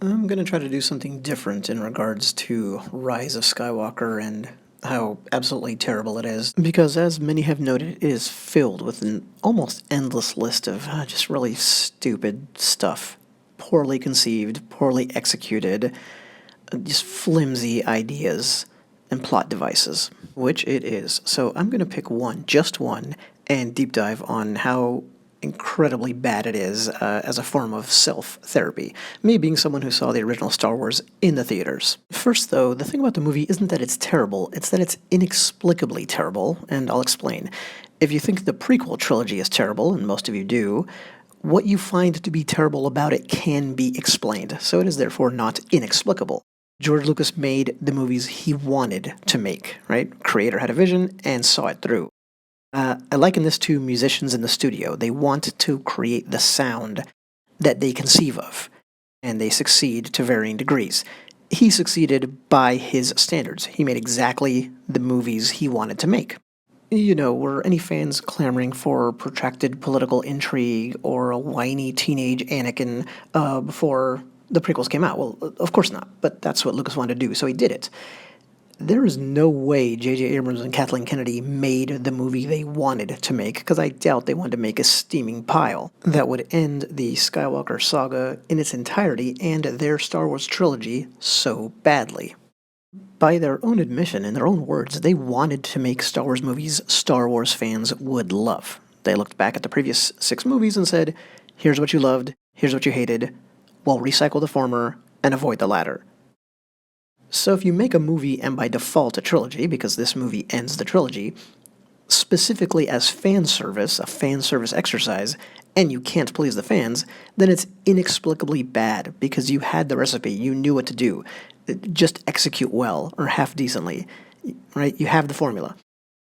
I'm going to try to do something different in regards to Rise of Skywalker and how absolutely terrible it is, because as many have noted, it is filled with an almost endless list of just really stupid stuff. Poorly conceived, poorly executed, just flimsy ideas and plot devices, which it is. So I'm going to pick one, just one, and deep dive on how incredibly bad it is as a form of self-therapy, me being someone who saw the original Star Wars in the theaters. First, though, the thing about the movie isn't that it's terrible, it's that it's inexplicably terrible, and I'll explain. If you think the prequel trilogy is terrible, and most of you do, what you find to be terrible about it can be explained, so it is therefore not inexplicable. George Lucas made the movies he wanted to make, right? Creator had a vision and saw it through. I liken this to musicians in the studio. They want to create the sound that they conceive of, and they succeed to varying degrees. He succeeded by his standards. He made exactly the movies he wanted to make. Were any fans clamoring for protracted political intrigue or a whiny teenage Anakin before the prequels came out? Well, of course not, but that's what Lucas wanted to do, so he did it. There is no way J.J. Abrams and Kathleen Kennedy made the movie they wanted to make, because I doubt they wanted to make a steaming pile that would end the Skywalker saga in its entirety and their Star Wars trilogy so badly. By their own admission, in their own words, they wanted to make Star Wars movies Star Wars fans would love. They looked back at the previous 6 movies and said, here's what you loved, here's what you hated, we'll recycle the former and avoid the latter. So if you make a movie and by default a trilogy, because this movie ends the trilogy, specifically as fan service, a fan service exercise, and you can't please the fans, then it's inexplicably bad because you had the recipe, you knew what to do. Just execute well or half decently, right? You have the formula.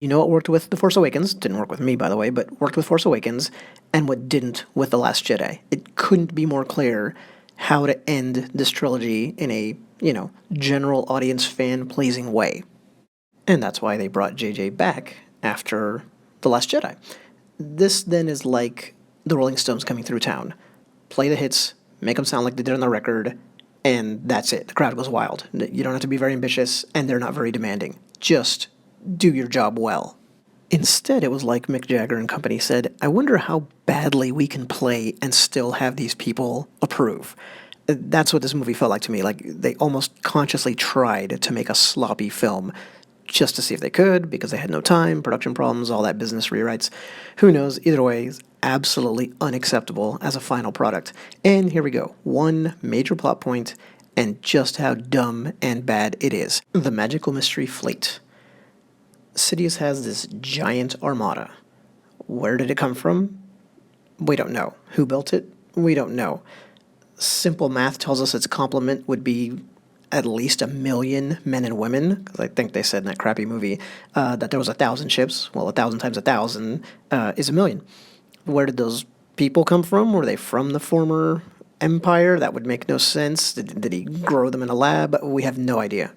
You know what worked with The Force Awakens, didn't work with me by the way, but worked with Force Awakens, and what didn't with The Last Jedi. It couldn't be more clear how to end this trilogy in a, general audience fan-pleasing way. And that's why they brought JJ back after The Last Jedi. This then is like the Rolling Stones coming through town. Play the hits, make them sound like they did on the record, and that's it. The crowd goes wild. You don't have to be very ambitious, and they're not very demanding. Just do your job well. Instead, it was like Mick Jagger and company said, I wonder how badly we can play and still have these people approve. That's what this movie felt like to me. Like, they almost consciously tried to make a sloppy film just to see if they could, because they had no time, production problems, all that business rewrites. Who knows? Either way, it's absolutely unacceptable as a final product. And here we go. One major plot point, and just how dumb and bad it is. The Magical Mystery Fleet. Sidious has this giant armada. Where did it come from? We don't know. Who built it? We don't know. Simple math tells us its complement would be at least 1 million men and women, because I think they said in that crappy movie that there was 1,000 ships. Well, 1,000 times 1,000 is 1 million. Where did those people come from? Were they from the former empire? That would make no sense. Did he grow them in a lab? We have no idea.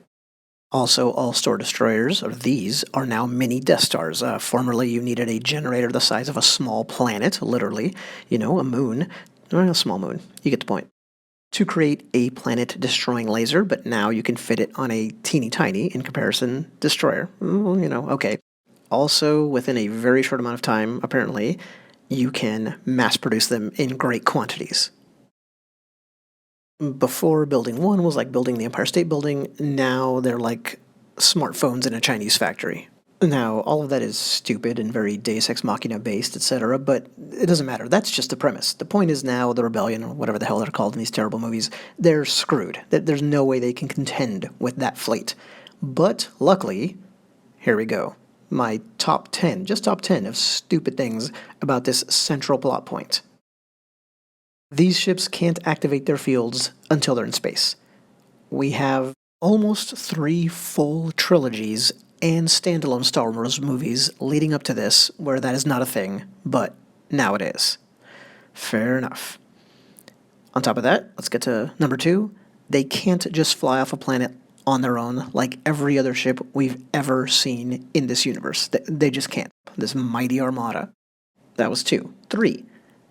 Also, all Star Destroyers, or these, are now mini Death Stars. Formerly, you needed a generator the size of a small planet, literally, a moon, or a small moon. You get the point. To create a planet-destroying laser, but now you can fit it on a teeny-tiny, in comparison, destroyer. Well, okay. Also, within a very short amount of time, apparently, you can mass-produce them in great quantities. Before building one was like building the Empire State Building, now they're like smartphones in a Chinese factory. Now, all of that is stupid and very Deus Ex Machina based, etc., but it doesn't matter. That's just the premise. The point is now the rebellion, or whatever the hell they're called in these terrible movies, they're screwed. There's no way they can contend with that fleet. But, luckily, here we go. My top 10, just top 10 of stupid things about this central plot point. These ships can't activate their fields until they're in space. We have almost 3 full trilogies and standalone Star Wars movies leading up to this where that is not a thing, but now it is. Fair enough. On top of that, let's get to number 2. They can't just fly off a planet on their own like every other ship we've ever seen in this universe. They just can't. This mighty armada. That was 2. 3.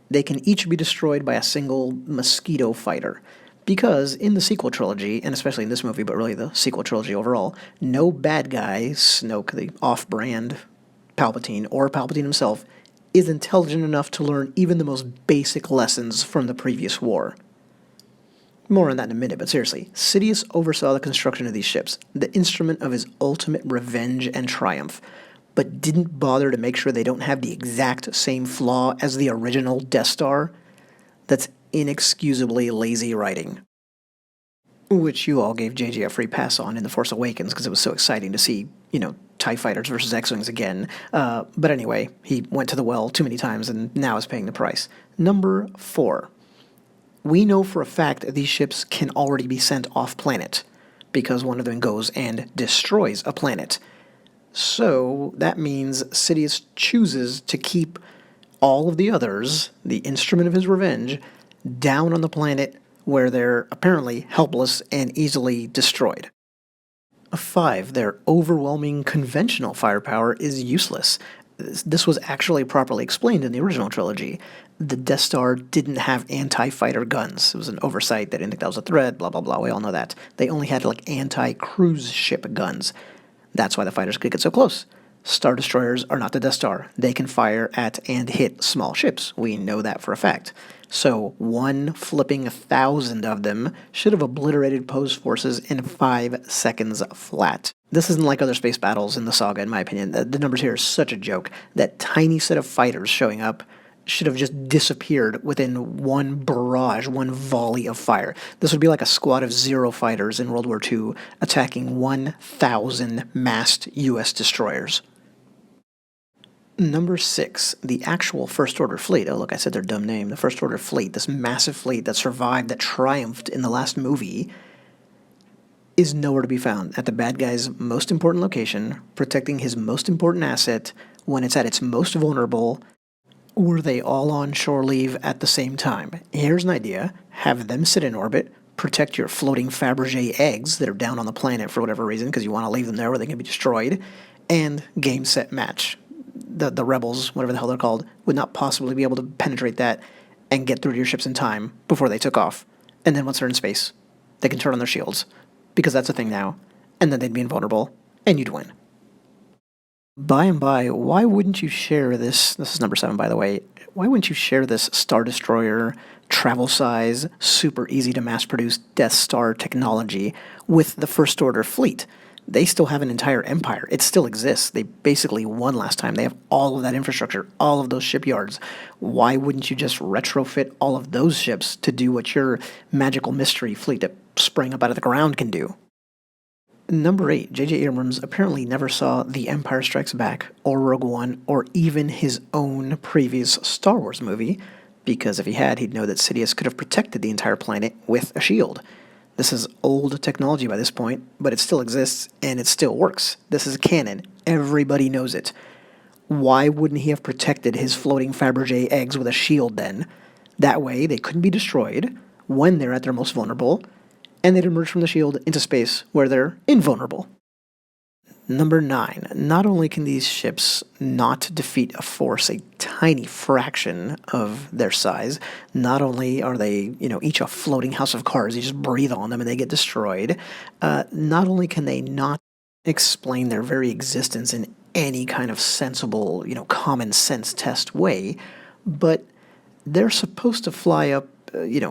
They can each be destroyed by a single mosquito fighter. Because in the sequel trilogy, and especially in this movie, but really the sequel trilogy overall, no bad guy, Snoke, the off-brand Palpatine, or Palpatine himself, is intelligent enough to learn even the most basic lessons from the previous war. More on that in a minute, but seriously, Sidious oversaw the construction of these ships, the instrument of his ultimate revenge and triumph, but didn't bother to make sure they don't have the exact same flaw as the original Death Star. That's inexcusably lazy writing. Which you all gave JJ a free pass on in The Force Awakens because it was so exciting to see, TIE fighters versus X-Wings again. But anyway, he went to the well too many times and now is paying the price. Number 4. We know for a fact that these ships can already be sent off-planet because one of them goes and destroys a planet. So that means Sidious chooses to keep all of the others, the instrument of his revenge, down on the planet where they're apparently helpless and easily destroyed. 5. Their overwhelming conventional firepower is useless. This was actually properly explained in the original trilogy. The Death Star didn't have anti-fighter guns. It was an oversight. They didn't think that was a threat, blah, blah, blah. We all know that. They only had, anti-cruise ship guns. That's why the fighters could get so close. Star Destroyers are not the Death Star. They can fire at and hit small ships. We know that for a fact. So 1,000 of them should have obliterated Poe's forces in 5 seconds flat. This isn't like other space battles in the saga, in my opinion. The numbers here are such a joke. That tiny set of fighters showing up should have just disappeared within one barrage, one volley of fire. This would be like a squad of 0 fighters in World War II attacking 1,000 massed U.S. destroyers. Number 6, the actual First Order fleet. Oh, look, I said their dumb name. The First Order fleet, this massive fleet that survived, that triumphed in the last movie, is nowhere to be found at the bad guy's most important location, protecting his most important asset when it's at its most vulnerable. Were they all on shore leave at the same time? Here's an idea. Have them sit in orbit, protect your floating Fabergé eggs that are down on the planet for whatever reason, because you want to leave them there where they can be destroyed, and game, set, match. The rebels, whatever the hell they're called, would not possibly be able to penetrate that and get through to your ships in time before they took off. And then once they're in space, they can turn on their shields, because that's a thing now, and then they'd be invulnerable, and you'd win. By and by, why wouldn't you share this is number 7, by the way, why wouldn't you share this Star Destroyer, travel size, super easy to mass produce Death Star technology with the First Order fleet? They still have an entire empire. It still exists. They basically won last time. They have all of that infrastructure, all of those shipyards. Why wouldn't you just retrofit all of those ships to do what your magical mystery fleet that sprang up out of the ground can do? Number 8, J.J. Abrams apparently never saw The Empire Strikes Back, or Rogue One, or even his own previous Star Wars movie, because if he had, he'd know that Sidious could have protected the entire planet with a shield. This is old technology by this point, but it still exists, and it still works. This is canon. Everybody knows it. Why wouldn't he have protected his floating Fabergé eggs with a shield then? That way, they couldn't be destroyed when they're at their most vulnerable, and they'd emerge from the shield into space where they're invulnerable. Number 9. Not only can these ships not defeat a force a tiny fraction of their size, not only are they, each a floating house of cards, you just breathe on them and they get destroyed, not only can they not explain their very existence in any kind of sensible, common sense test way, but they're supposed to fly up,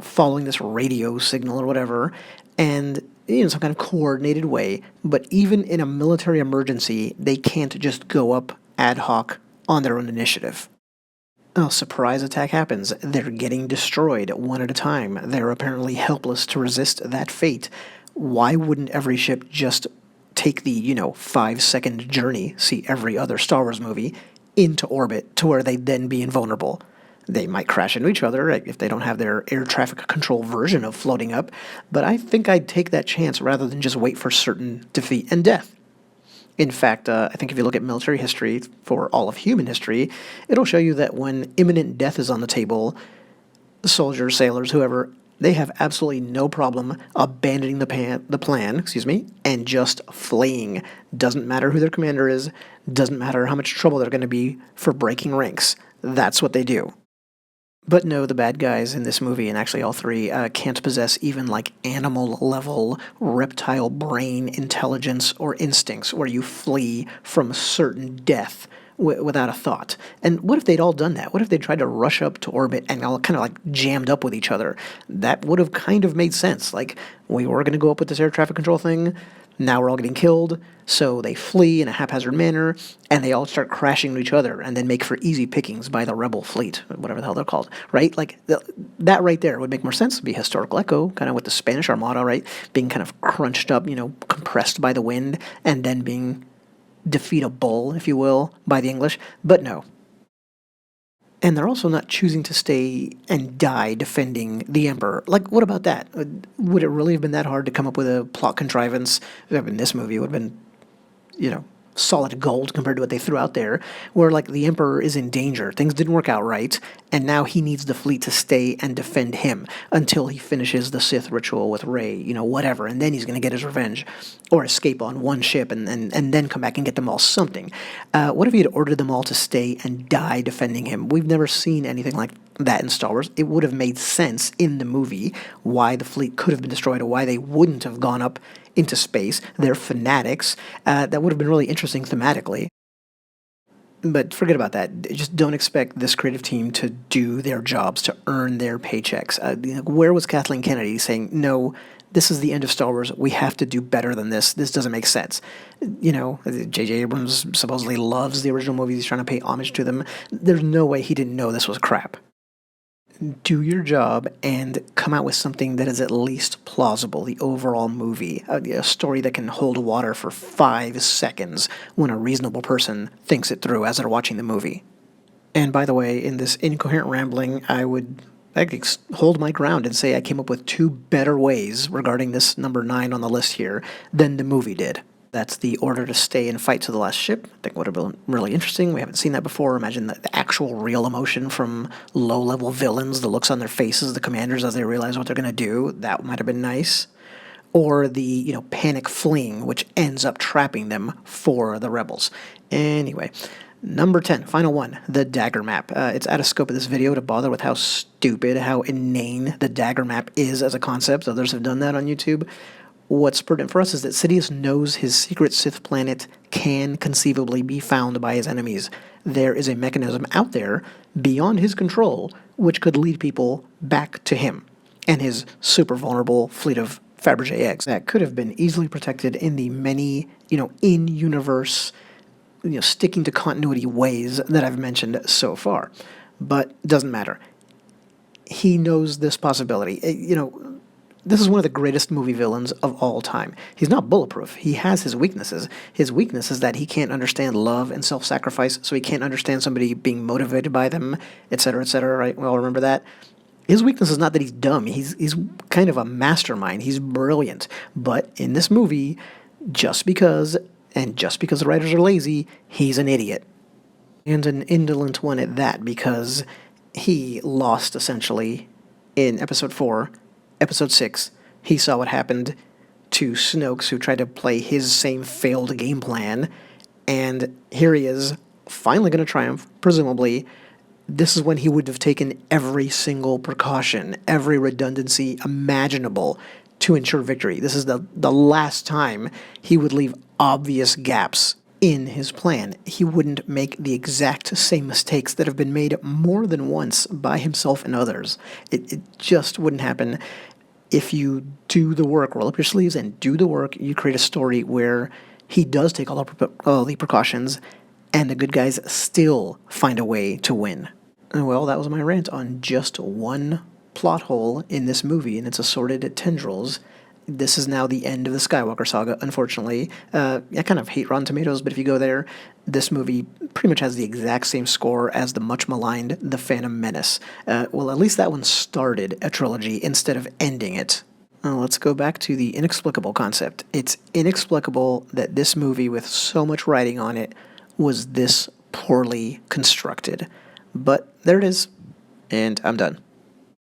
following this radio signal or whatever, and in some kind of coordinated way, but even in a military emergency, they can't just go up ad hoc on their own initiative. A surprise attack happens. They're getting destroyed one at a time. They're apparently helpless to resist that fate. Why wouldn't every ship just take the, 5-second journey, see every other Star Wars movie, into orbit to where they'd then be invulnerable? They might crash into each other if they don't have their air traffic control version of floating up, but I think I'd take that chance rather than just wait for certain defeat and death. In fact, I think if you look at military history for all of human history, it'll show you that when imminent death is on the table, soldiers, sailors, whoever, they have absolutely no problem abandoning the plan, and just fleeing. Doesn't matter who their commander is, doesn't matter how much trouble they're going to be for breaking ranks. That's what they do. But no, the bad guys in this movie, and actually all three, can't possess even like animal level reptile brain intelligence or instincts where you flee from certain death without a thought. And what if they'd all done that? What if they tried to rush up to orbit and all kind of like jammed up with each other? That would have kind of made sense. Like, we were going to go up with this air traffic control thing. Now we're all getting killed, so they flee in a haphazard manner, and they all start crashing into each other, and then make for easy pickings by the rebel fleet, whatever the hell they're called, right? Like, that right there would make more sense. It'd be historical echo, kind of with the Spanish Armada, right? Being kind of crunched up, compressed by the wind, and then being defeatable, if you will, by the English. But no, and they're also not choosing to stay and die defending the Emperor. Like, what about that? Would it really have been that hard to come up with a plot contrivance? In this movie, it would have been, solid gold compared to what they threw out there, where, like, the Emperor is in danger. Things didn't work out right, and now he needs the fleet to stay and defend him until he finishes the Sith ritual with Rey, whatever, and then he's going to get his revenge, or escape on one ship and then come back and get them all something. What if he had ordered them all to stay and die defending him? We've never seen anything like that in Star Wars. It would have made sense in the movie why the fleet could have been destroyed or why they wouldn't have gone up into space. They're fanatics. That would have been really interesting thematically. But forget about that. Just don't expect this creative team to do their jobs, to earn their paychecks. Where was Kathleen Kennedy saying, no, this is the end of Star Wars, we have to do better than this, this doesn't make sense? J.J. Abrams supposedly loves the original movies, he's trying to pay homage to them. There's no way he didn't know this was crap. Do your job and come out with something that is at least plausible, the overall movie, a story that can hold water for 5 seconds when a reasonable person thinks it through as they're watching the movie. And by the way, in this incoherent rambling, I could hold my ground and say I came up with 2 better ways regarding this number 9 on the list here than the movie did. That's the order to stay and fight to the last ship. I think would have been really interesting. We haven't seen that before. Imagine the actual real emotion from low-level villains, the looks on their faces, the commanders as they realize what they're going to do. That might have been nice. Or the, panic fleeing, which ends up trapping them for the rebels. Anyway, number 10, final one, the dagger map. It's out of scope of this video to bother with how stupid, how inane the dagger map is as a concept. Others have done that on YouTube. What's pertinent for us is that Sidious knows his secret Sith planet can conceivably be found by his enemies. There is a mechanism out there beyond his control which could lead people back to him and his super vulnerable fleet of Fabergé eggs that could have been easily protected in the many, in-universe, sticking to continuity ways that I've mentioned so far. But it doesn't matter. He knows this possibility. This is one of the greatest movie villains of all time. He's not bulletproof. He has his weaknesses. His weakness is that he can't understand love and self-sacrifice, so he can't understand somebody being motivated by them, etc., right? We all remember that. His weakness is not that he's dumb. He's kind of a mastermind. He's brilliant. But in this movie, just because the writers are lazy, he's an idiot. And an indolent one at that, because he lost, essentially, in Episode 4, Episode 6, he saw what happened to Snoke, who tried to play his same failed game plan, and here he is, finally going to triumph, presumably. This is when he would have taken every single precaution, every redundancy imaginable to ensure victory. This is the last time he would leave obvious gaps in his plan. He wouldn't make the exact same mistakes that have been made more than once by himself and others. It just wouldn't happen. If you do the work, roll up your sleeves and do the work, you create a story where he does take all the precautions and the good guys still find a way to win. Well, that was my rant on just one plot hole in this movie and its assorted tendrils. This is now the end of the Skywalker saga, unfortunately. I kind of hate Rotten Tomatoes, but if you go there, this movie pretty much has the exact same score as the much-maligned The Phantom Menace. Well, at least that one started a trilogy instead of ending it. Let's go back to the inexplicable concept. It's inexplicable that this movie, with so much writing on it, was this poorly constructed. But there it is, and I'm done.